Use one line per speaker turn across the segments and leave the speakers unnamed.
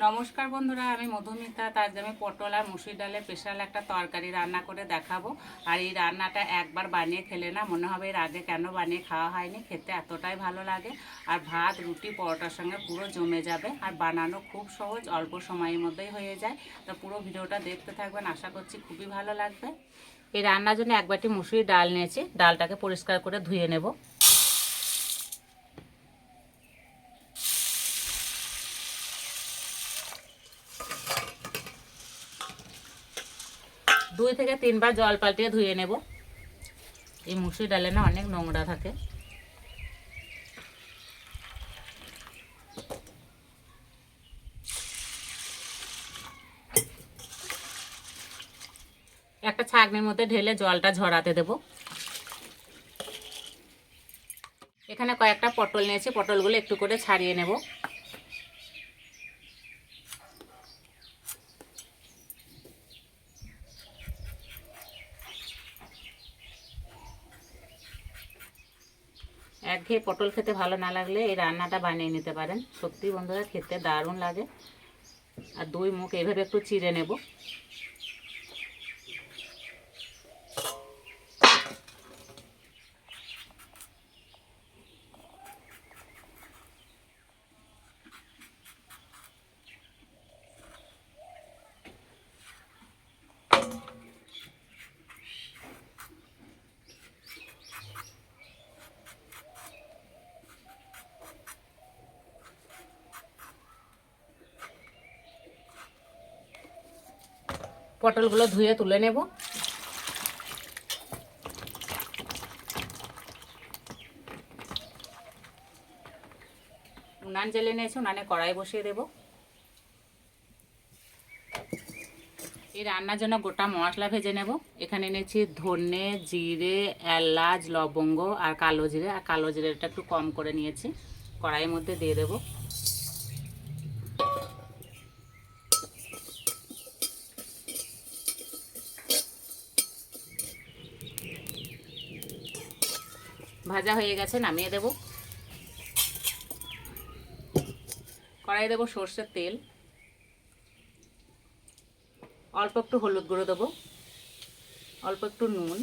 নমস্কার বন্ধুরা, আমি মধুমিতা। তার আমি পটল আর মুসুর ডালে স্পেশাল একটা তরকারি রান্না করে দেখাবো। আর এই রান্নাটা একবার বানিয়ে খেলে না মনে হবে এর আগে কেন বানিয়ে খাওয়া হয়নি। খেতে এতটাই ভালো লাগে আর ভাত, রুটি, পরোটার সঙ্গে পুরো জমে যাবে। আর বানানো খুব সহজ, অল্প সময়ের মধ্যেই হয়ে যায়। তো পুরো ভিডিওটা দেখতে থাকবেন, আশা করছি খুবই ভালো লাগবে। এই রান্নার জন্য এক বাটি মুসুরি ডাল নিয়েছি। ডালটাকে পরিষ্কার করে ধুয়ে নেব। 2 থেকে 3 বার জল পাল্টিয়ে ধুয়ে নেব। এই মুসুরি ডালে না অনেক নোংরা থাকে। একটা ছাঁকনির মধ্যে ঢেলে জলটা ঝরাতে দেব। এখানে কয়েকটা পটল নিয়েছি, পটলগুলো একটু করে ছাড়িয়ে নেব। একঘেয়ে পটল খেতে ভালো না লাগলে এই রান্নাটা বানিয়ে নিতে পারেন। সত্যি বন্ধুরা, খেতে দারুণ লাগে। আর 2 মুখ এইভাবে একটু চিড়ে নেব। পটলগুলো ধুয়ে তুলে নেব। উনান জ্বেলে নিয়েছি, উনানে কড়াই বসিয়ে দেব। এই রান্নার জন্য গোটা মশলা ভেজে নেব। এখানে নিয়েছি ধনে, জিরে, এলাচ, লবঙ্গ আর কালো জিরে। আর কালো জিরেটা একটু কম করে নিয়েছি। কড়াইয়ের মধ্যে দিয়ে দেব। ভাজা হয়ে গেছে, নামিয়ে দেব। কড়াই দেব সর্ষের তেল, অল্প একটু হলুদ গুঁড়ো দেবো, অল্প একটু নুন,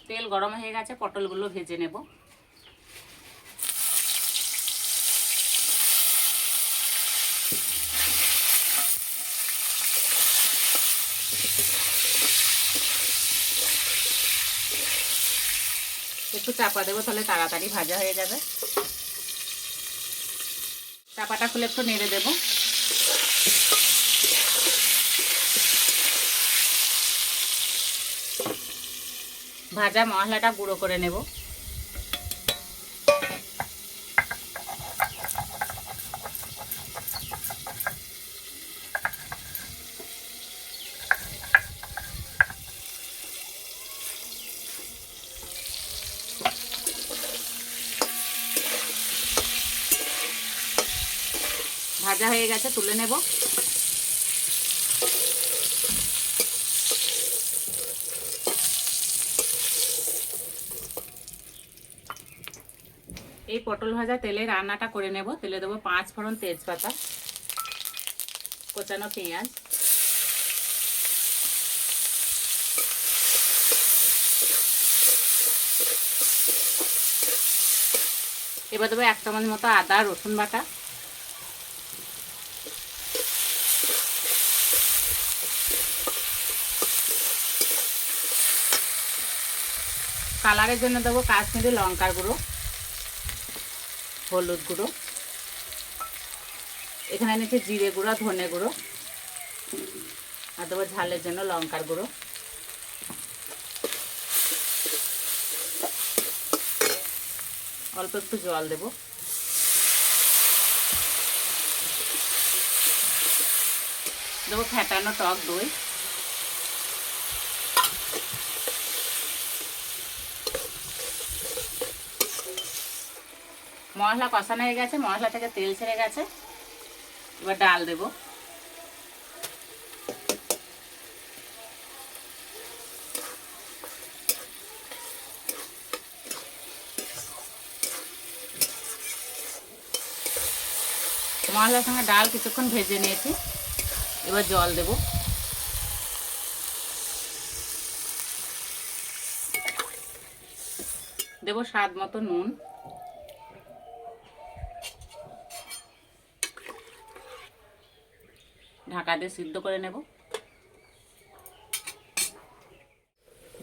তেল গরম হয়ে গেছে, পটলগুলো ভেজে নেব। একটু চাপা দেবো, তাহলে তাড়াতাড়ি ভাজা হয়ে যাবে। চাপাটা খুলে একটু নেড়ে দেব। ভাজা মশলাটা গুঁড়ো করে নেব। ভাজা হয়ে গেছে, তুলে নেব। এই পটল ভাজা তেলে রান্নাটা করে নেব। তেলে দেবো 5 ফোড়ন, তেজপাতা, কোচানো পেঁয়াজ, এবার দেবো 1 চামচ মতো আদা রসুন বাটা, কালারের জন্য দেবো কাশ্মীরি লঙ্কার গুঁড়ো, হলুদ গুঁড়ো, এখানে নিচে জিরে গুঁড়ো, ধনে গুঁড়ো, আর দেবো ঝালের জন্য লঙ্কার গুঁড়ো। অল্প একটু জল দেব। দেবো ফেটানো টক দই। মশলা কষানো হয়ে গেছে, মশলা থেকে তেল ছেড়ে গেছে। এবার ডাল দেব। মশলার সঙ্গে ডাল কিছুক্ষণ ভেজে নিয়েছি, এবার জল দেব। দেব স্বাদ মতো নুন, ঢাকা দিয়ে সিদ্ধ করে নেব।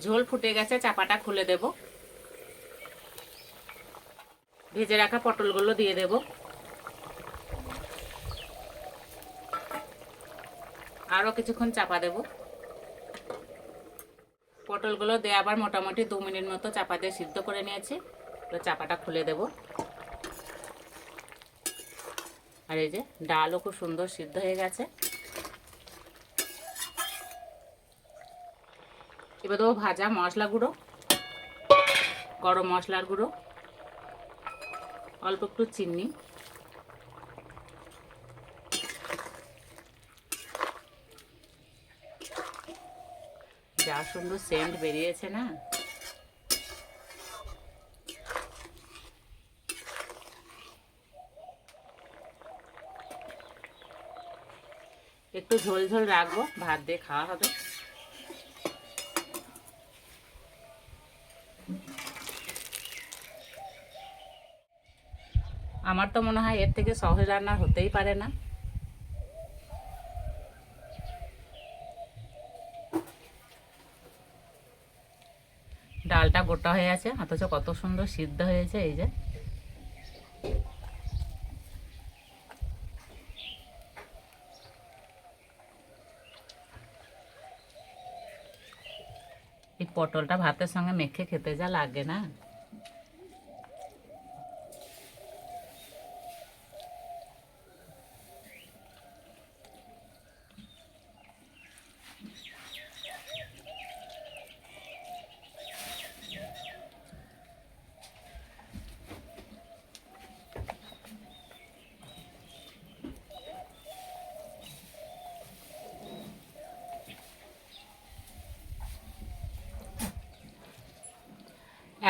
ঝোল ফুটে গেছে, চাপাটা খুলে দেব। ভেজে রাখা পটলগুলো দিয়ে দেব। আরও কিছুক্ষণ চাপা দেব। পটলগুলো দিয়ে আবার মোটামুটি 2 মিনিট মতো চাপা দিয়ে সিদ্ধ করে নিয়েছি। তো চাপাটা খুলে দেব। আর এই যে ডালও খুব সুন্দর সিদ্ধ হয়ে গেছে। এবার দেবো ভাজা মশলা গুঁড়ো, গরম মশলার গুঁড়ো, অল্প একটু চিনি, যা সুন্দর সেন্ট বেরিয়েছে না। একটু ঝোল ঝোল রাখবো, ভাত দিয়ে খাওয়া হবে। আমার তো মনে হয় এর থেকে সহজ রান্না হতেই পারে না। ডালটা গোটা হয়ে আছে, অথচ কত সুন্দর সিদ্ধ হয়েছে। এই যে এই পটলটা ভাতের সঙ্গে মেখে খেতে যা লাগে না।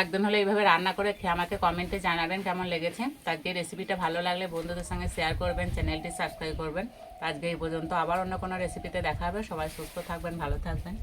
একদিন হলে এইভাবে রান্না করে খেয়ে আমাকে কমেন্টে জানাবেন কেমন লেগেছে। আজকে রেসিপিটা ভালো লাগলে বন্ধুদের সঙ্গে শেয়ার করবেন, চ্যানেলটি সাবস্ক্রাইব করবেন। আজকে এই পর্যন্ত, আবার অন্য কোনো রেসিপিতে দেখা হবে। সবাই সুস্থ থাকবেন, ভালো থাকবেন।